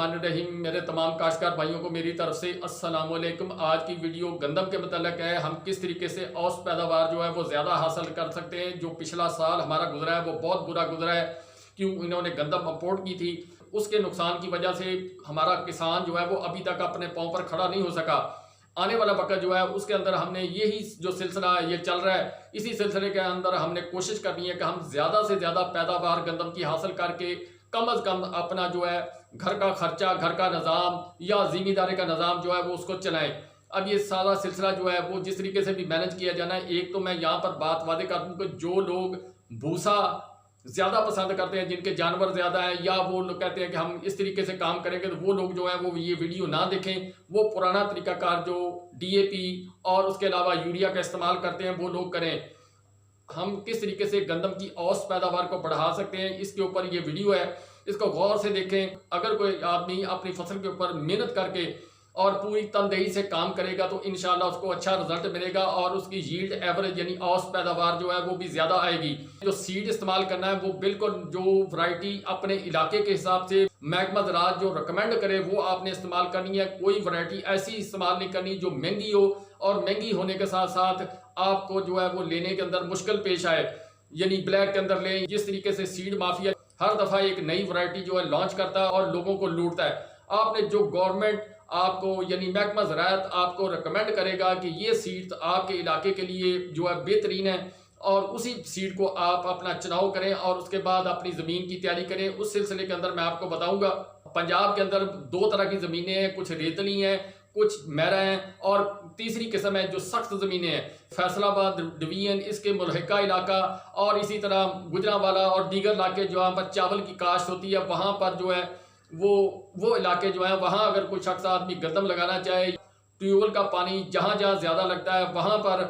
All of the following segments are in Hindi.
बिस्मिल्लाहिर्रहमानिर्रहीम। मेरे तमाम काश्तकार भाइयों को मेरी तरफ से अस्सलाम वालेकुम। आज की वीडियो गंदम के मतलब है, हम किस तरीके से औसत पैदावार जो है वो ज़्यादा हासिल कर सकते हैं। जो पिछला साल हमारा गुजरा है वो बहुत बुरा गुजरा है, क्यों इन्होंने गंदम इंपोर्ट की थी, उसके नुकसान की वजह से हमारा किसान जो है वो अभी तक अपने पाँव पर खड़ा नहीं हो सका। आने वाला वक्त जो है उसके अंदर हमने यही जो सिलसिला ये चल रहा है, इसी सिलसिले के अंदर हमने कोशिश करनी है कि हम ज़्यादा से ज़्यादा पैदावार गंदम की हासिल करके कम अज़ कम अपना जो है घर का खर्चा, घर का निज़ाम या ज़िम्मेदारी का निज़ाम जो है वो उसको चलाएं। अब ये सारा सिलसिला जो है वो जिस तरीके से भी मैनेज किया जाना है, एक तो मैं यहाँ पर बात वादे कर दूँ कि जो लोग भूसा ज़्यादा पसंद करते हैं, जिनके जानवर ज़्यादा हैं, या वो लोग कहते हैं कि हम इस तरीके से काम करेंगे, तो वो लोग जो है वो ये वीडियो ना देखें। वो पुराना तरीकाकार जो DAP और उसके अलावा यूरिया का इस्तेमाल करते हैं वो लोग करें। हम किस तरीके से गंदम की औसत पैदावार को बढ़ा सकते हैं, इसके ऊपर ये वीडियो है, इसको गौर से देखें। अगर कोई आदमी अपनी फसल के ऊपर मेहनत करके और पूरी तनदेही से काम करेगा तो इंशाल्लाह उसको अच्छा रिजल्ट मिलेगा और उसकी यील्ड एवरेज यानी औसत पैदावार जो है वो भी ज़्यादा आएगी। जो सीड इस्तेमाल करना है वो बिल्कुल जो वैरायटी अपने इलाके के हिसाब से महकमा ज़राअत जो रिकमेंड करे वो आपने इस्तेमाल करनी है। कोई वैरायटी ऐसी इस्तेमाल नहीं करनी जो महंगी हो, और महंगी होने के साथ साथ आपको जो है वो लेने के अंदर मुश्किल पेश आए, यानी ब्लैक के अंदर लें। जिस तरीके से सीड माफिया हर दफ़ा एक नई वैरायटी जो है लॉन्च करता है और लोगों को लूटता है। आपने जो गवर्नमेंट आपको यानी महकमा ज़राअत आपको रिकमेंड करेगा कि ये सीड आपके इलाके के लिए जो है बेहतरीन है, और उसी सीड को आप अपना चुनाव करें और उसके बाद अपनी ज़मीन की तैयारी करें। उस सिलसिले के अंदर मैं आपको बताऊंगा। पंजाब के अंदर दो तरह की ज़मीनें हैं, कुछ रेतली हैं, कुछ मैरा हैं, और तीसरी किस्म है जो सख्त ज़मीनें हैं। फैसलाबाद डिवीजन, इसके मुल्हिका इलाका, और इसी तरह गुजरांवाला और दीगर इलाके जहाँ पर चावल की काश्त होती है, वहाँ पर जो है वो इलाके जो है, वहाँ अगर कोई शख्स आदमी गंदम लगाना चाहे, ट्यूबवेल का पानी जहाँ जहाँ ज़्यादा लगता है वहाँ पर,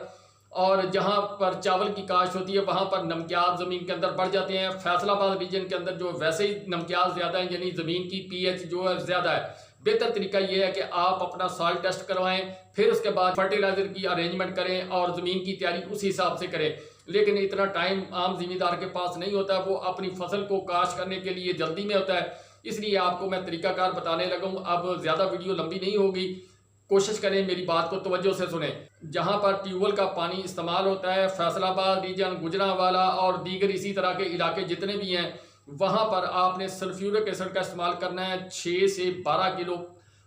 और जहाँ पर चावल की काश्त होती है वहाँ पर नमकियात ज़मीन के अंदर बढ़ जाते हैं। फैसलाबाद रीजन के अंदर जो वैसे ही नमकियात ज़्यादा है, यानी ज़मीन की pH जो है ज़्यादा है। बेहतर तरीका ये है कि आप अपना सॉइल टेस्ट करवाएं, फिर उसके बाद फर्टिलाइज़र की अरेंजमेंट करें और ज़मीन की तैयारी उसी हिसाब से करें। लेकिन इतना टाइम आम ज़िम्मेदार के पास नहीं होता, वो अपनी फसल को काश्त करने के लिए जल्दी में होता है, इसलिए आपको मैं तरीकाकार बताने लगा हूँ। अब ज़्यादा वीडियो लंबी नहीं होगी, कोशिश करें मेरी बात को तवज्जो से सुने। जहाँ पर ट्यूबवेल का पानी इस्तेमाल होता है, फैसलाबाद रीजन, गुजरांवाला और दीगर इसी तरह के इलाके जितने भी हैं, वहाँ पर आपने सल्फ्यूरिक एसिड का इस्तेमाल करना है। 6 से 12 किलो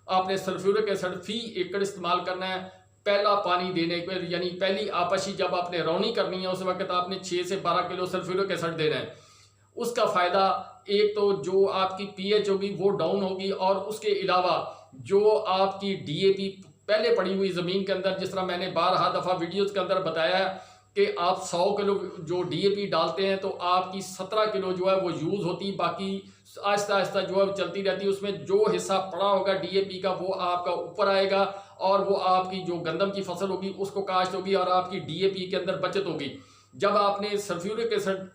आपने सल्फ्यूरिक एसिड फी एकड़ इस्तेमाल करना है। पहला पानी देने पर, यानी पहली आपसी जब आपने रौनी करनी है उस वक्त आपने 6 से 12 किलो सल्फ्यूरिक एसिड देना है। उसका फ़ायदा एक तो जो आपकी pH होगी वो डाउन होगी, और उसके अलावा जो आपकी DAP पहले पड़ी हुई ज़मीन के अंदर, जिस तरह मैंने 12 दफ़ा वीडियोज़ के अंदर बताया है कि आप 100 किलो जो DAP डालते हैं तो आपकी 17 किलो जो है वो यूज़ होती, बाकी आहिस्ता आहिस्ता जो है चलती रहती है। उसमें जो हिस्सा पड़ा होगा DAP का वो आपका ऊपर आएगा, और वो आपकी जो गंदम की फसल होगी उसको काश्त होगी और आपकी DAP के अंदर बचत होगी। जब आपने सल्फ्यूरिक एसिड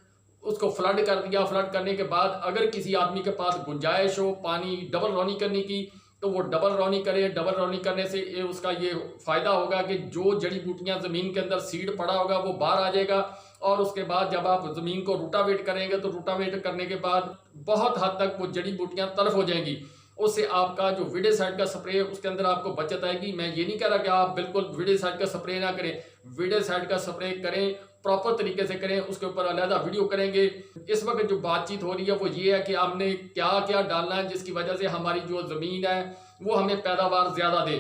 उसको फ्लड कर दिया, फ्लड करने के बाद अगर किसी आदमी के पास गुंजाइश हो पानी डबल रौनी करने की, तो वो डबल रौनी करे। डबल रौनी करने से उसका ये फ़ायदा होगा कि जो जड़ी बूटियाँ ज़मीन के अंदर सीड पड़ा होगा वो बाहर आ जाएगा, और उसके बाद जब आप ज़मीन को रूटावेट करेंगे तो रूटावेट करने के बाद बहुत हद तक वो जड़ी बूटियाँ तलफ हो जाएंगी। उससे आपका जो विडेसाइड का स्प्रे उसके अंदर आपको बचत आएगी। मैं ये नहीं कह रहा कि आप बिल्कुल विडेसाइड का स्प्रे ना करें, विडेसाइड का स्प्रे करें, प्रॉपर तरीके से करें, उसके ऊपर अलहदा वीडियो करेंगे। इस वक्त जो बातचीत हो रही है वो ये है कि हमने क्या क्या डालना है जिसकी वजह से हमारी जो ज़मीन है वो हमें पैदावार ज़्यादा दे।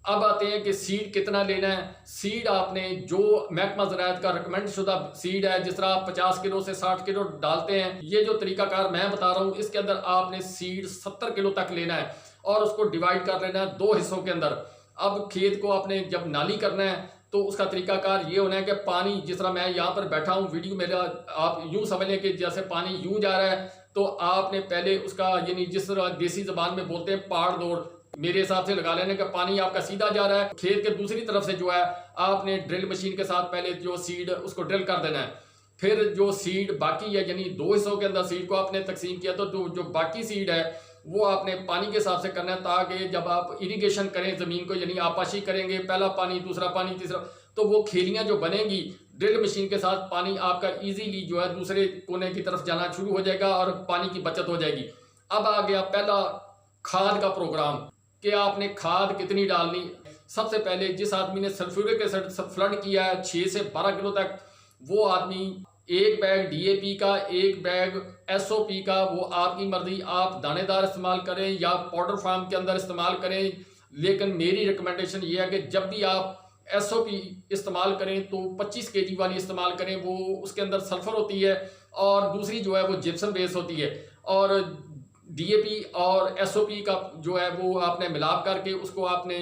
अब आते हैं कि सीड कितना लेना है। सीड आपने जो महकमा ज़राअत का रिकमेंड शुदा सीड है, जिस तरह आप 50 किलो से 60 किलो डालते हैं, ये जो तरीकाकार मैं बता रहा हूँ इसके अंदर आपने सीड 70 किलो तक लेना है और उसको डिवाइड कर लेना है 2 हिस्सों के अंदर। अब खेत को आपने जब नाली करना है तो उसका तरीकाकार ये होना है कि पानी, जिस तरह मैं यहाँ पर बैठा हूँ वीडियो मेरा, आप यूँ समझ लें कि जैसे पानी यूँ जा रहा है, तो आपने पहले उसका यानी जिस तरह देसी ज़बान में बोलते हैं पाड़ दौड़, मेरे हिसाब से लगा लेने का पानी आपका सीधा जा रहा है। खेत के दूसरी तरफ से जो है आपने ड्रिल मशीन के साथ पहले जो सीड उसको ड्रिल कर देना है। फिर जो सीड बाकी है, यानी 2 हिस्सों के अंदर सीड को आपने तकसीम किया, तो जो बाकी सीड है वो आपने पानी के हिसाब से करना है, ताकि जब आप इरिगेशन करें ज़मीन को, यानी आपाशी करेंगे, पहला पानी, दूसरा पानी, तीसरा, तो वो खेलियाँ जो बनेंगी ड्रिल मशीन के साथ पानी आपका इजीली जो है दूसरे कोने की तरफ जाना शुरू हो जाएगा और पानी की बचत हो जाएगी। अब आ गया पहला खाद का प्रोग्राम कि आपने खाद कितनी डालनी। सबसे पहले जिस आदमी ने सल्फ्यूरिक एसिड फ्लड किया है 6 से 12 किलो तक, वो आदमी एक बैग डीएपी का, एक बैग एसओपी का, वो आपकी मर्जी, आप दानेदार इस्तेमाल करें या पाउडर फार्म के अंदर इस्तेमाल करें। लेकिन मेरी रिकमेंडेशन ये है कि जब भी आप एसओपी इस्तेमाल करें तो 25 केजी वाली इस्तेमाल करें, वो उसके अंदर सल्फर होती है और दूसरी जो है वो जिप्सम बेस होती है। और डीएपी और एसओपी का जो है वो आपने मिलाप करके उसको आपने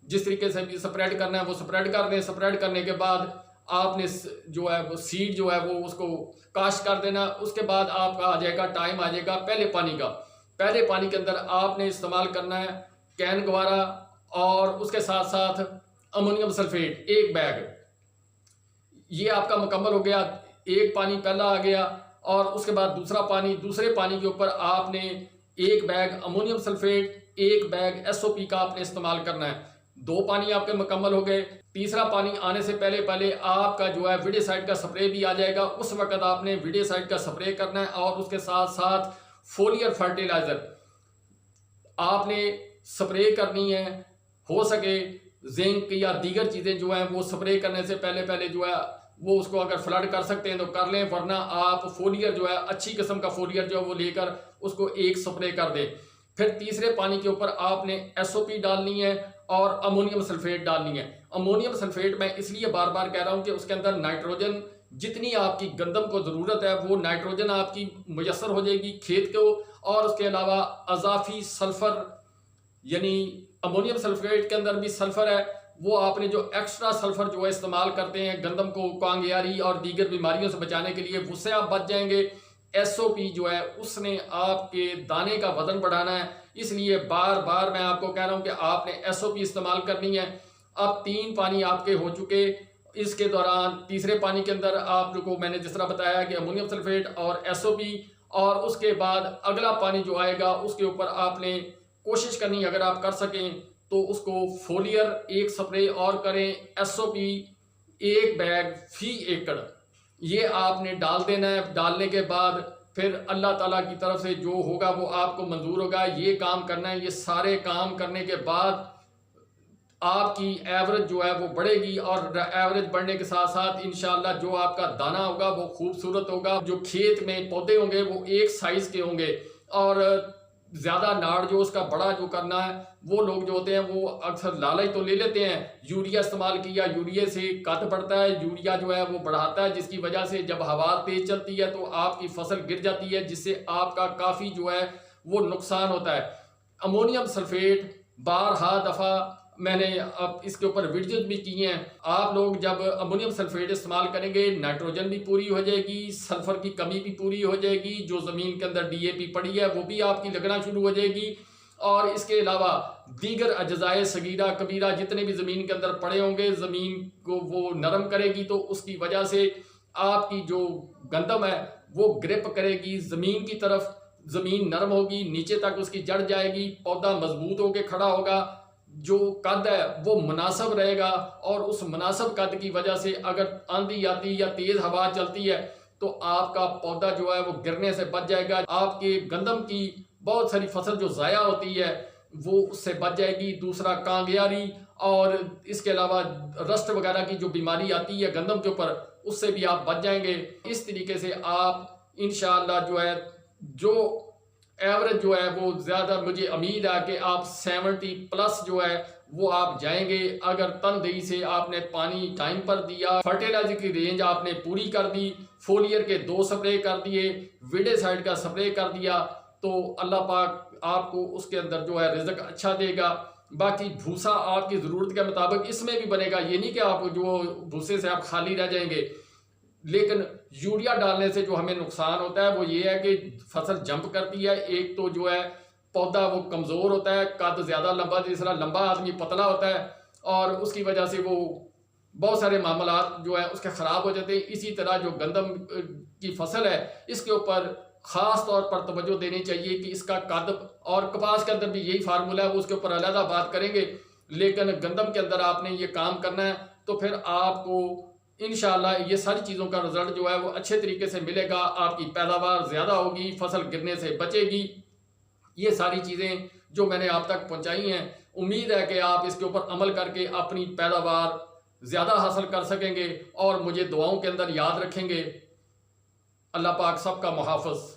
जिस तरीके से भी स्प्रेड करना है वो स्प्रेड कर दें। स्प्रेड करने के बाद आपने जो है वो सीड जो है वो उसको काश कर देना। उसके बाद आपका आ जाएगा, टाइम आ जाएगा पहले पानी का। पहले पानी के अंदर आपने इस्तेमाल करना है कैन गवारा और उसके साथ साथ अमोनियम सल्फेट 1 बैग। ये आपका मुकम्मल हो गया। एक पानी पहला आ गया और उसके बाद दूसरा पानी, दूसरे पानी के ऊपर आपने 1 bag ammonium sulphate, 1 bag SOP का आपने इस्तेमाल करना है। 2 पानी आपके मुकम्मल हो गए। तीसरा पानी आने से पहले पहले आपका जो है विडिसाइड का स्प्रे भी आ जाएगा। उस वक्त आपने विडिसाइड का स्प्रे करना है और उसके साथ साथ फोलियर फर्टिलाइजर आपने स्प्रे करनी है। हो सके जिंक या दीगर चीज़ें जो हैं वो स्प्रे करने से पहले पहले जो है वो उसको अगर फ्लड कर सकते हैं तो कर लें, वरना आप फोलियर जो है अच्छी किस्म का फोलियर जो है वो लेकर उसको एक स्प्रे कर दें। फिर तीसरे पानी के ऊपर आपने एसओपी डालनी है और अमोनियम सल्फेट डालनी है। अमोनियम सल्फेट मैं इसलिए बार बार कह रहा हूँ कि उसके अंदर नाइट्रोजन, जितनी आपकी गंदम को ज़रूरत है वो नाइट्रोजन आपकी मुयसर हो जाएगी खेत को। और उसके अलावा अजाफी सल्फर, यानी अमोनियम सल्फेट के अंदर भी सल्फर है, वो आपने जो एक्स्ट्रा सल्फर जो है इस्तेमाल करते हैं गंदम को कांगियारी और दीगर बीमारियों से बचाने के लिए, उससे आप बच जाएंगे। एसओपी जो है उसने आपके दाने का वजन बढ़ाना है, इसलिए बार बार मैं आपको कह रहा हूं कि आपने एसओपी इस्तेमाल करनी है। अब 3 पानी आपके हो चुके। इसके दौरान तीसरे पानी के अंदर आपको मैंने जिस तरह बताया कि अमोनियम सल्फेट और एसओपी, और उसके बाद अगला पानी जो आएगा उसके ऊपर आपने कोशिश करनी, अगर आप कर सकें तो उसको फोलियर 1 स्प्रे और करें, एसओपी 1 बैग फी एकड़ ये आपने डाल देना है। डालने के बाद फिर अल्लाह ताला की तरफ से जो होगा वो आपको मंजूर होगा। ये काम करना है। ये सारे काम करने के बाद आपकी एवरेज जो है वो बढ़ेगी और एवरेज बढ़ने के साथ साथ इंशाल्लाह जो आपका दाना होगा वो खूबसूरत होगा। जो खेत में पौधे होंगे वो एक साइज के होंगे और ज़्यादा नाड़ जो उसका बड़ा जो करना है, वो लोग जो होते हैं वो अक्सर लालच तो ले लेते हैं, यूरिया इस्तेमाल किया, यूरिया से कद बढ़ता है, यूरिया जो है वो बढ़ाता है, जिसकी वजह से जब हवा तेज चलती है तो आपकी फसल गिर जाती है, जिससे आपका काफ़ी जो है वो नुकसान होता है। अमोनियम सल्फेट बारहा दफ़ा मैंने अब इसके ऊपर वीडियोज भी किए हैं। आप लोग जब अमोनियम सल्फेट इस्तेमाल करेंगे नाइट्रोजन भी पूरी हो जाएगी, सल्फर की कमी भी पूरी हो जाएगी, जो ज़मीन के अंदर डीएपी पड़ी है वो भी आपकी लगना शुरू हो जाएगी। और इसके अलावा दीगर अज्जाए सगीरा कबीरा जितने भी ज़मीन के अंदर पड़े होंगे, ज़मीन को वो नरम करेगी, तो उसकी वजह से आपकी जो गंदम है वो ग्रिप करेगी ज़मीन की तरफ, ज़मीन नरम होगी, नीचे तक उसकी जड़ जाएगी, पौधा मजबूत होकर खड़ा होगा, जो कद है वो मुनासिब रहेगा। और उस मुनासिब कद की वजह से अगर आंधी आती या तेज़ हवा चलती है तो आपका पौधा जो है वो गिरने से बच जाएगा। आपके गंदम की बहुत सारी फसल जो ज़ाया होती है वो उससे बच जाएगी। दूसरा कांगियारी और इसके अलावा रस्ट वगैरह की जो बीमारी आती है गंदम के ऊपर, उससे भी आप बच जाएंगे। इस तरीके से आप इंशाअल्लाह जो है जो एवरेज जो है वो ज़्यादा, मुझे उम्मीद है कि आप 70+ जो है वो आप जाएंगे अगर तनदेही से आपने पानी टाइम पर दिया, फर्टिलाइजर की रेंज आपने पूरी कर दी, फोलियर के 2 स्प्रे कर दिए, विडिसाइड का स्प्रे कर दिया, तो अल्लाह पाक आपको उसके अंदर जो है रिज़्क अच्छा देगा। बाकी भूसा आपकी ज़रूरत के मुताबिक इसमें भी बनेगा, ये नहीं कि आप जो भूसे से आप खाली रह जाएंगे। लेकिन यूरिया डालने से जो हमें नुकसान होता है वो ये है कि फसल जंप करती है, एक तो जो है पौधा वो कमज़ोर होता है, कद ज़्यादा लंबा, तीसरा लंबा आदमी पतला होता है और उसकी वजह से वो बहुत सारे मामलात जो है उसके ख़राब हो जाते हैं। इसी तरह जो गंदम की फसल है इसके ऊपर ख़ास तौर पर तवज्जो देनी चाहिए कि इसका कद, और कपास के अंदर भी यही फार्मूला है, वो उसके ऊपर अलग बात करेंगे, लेकिन गंदम के अंदर आपने ये काम करना है तो फिर आपको इंशाल्लाह ये सारी चीज़ों का रिजल्ट जो है वो अच्छे तरीके से मिलेगा। आपकी पैदावार ज़्यादा होगी, फसल गिरने से बचेगी। ये सारी चीज़ें जो मैंने आप तक पहुंचाई हैं। उम्मीद है कि आप इसके ऊपर अमल करके अपनी पैदावार ज़्यादा हासिल कर सकेंगे और मुझे दुआओं के अंदर याद रखेंगे। अल्लाह पाक सबका मुहाफ़िज़।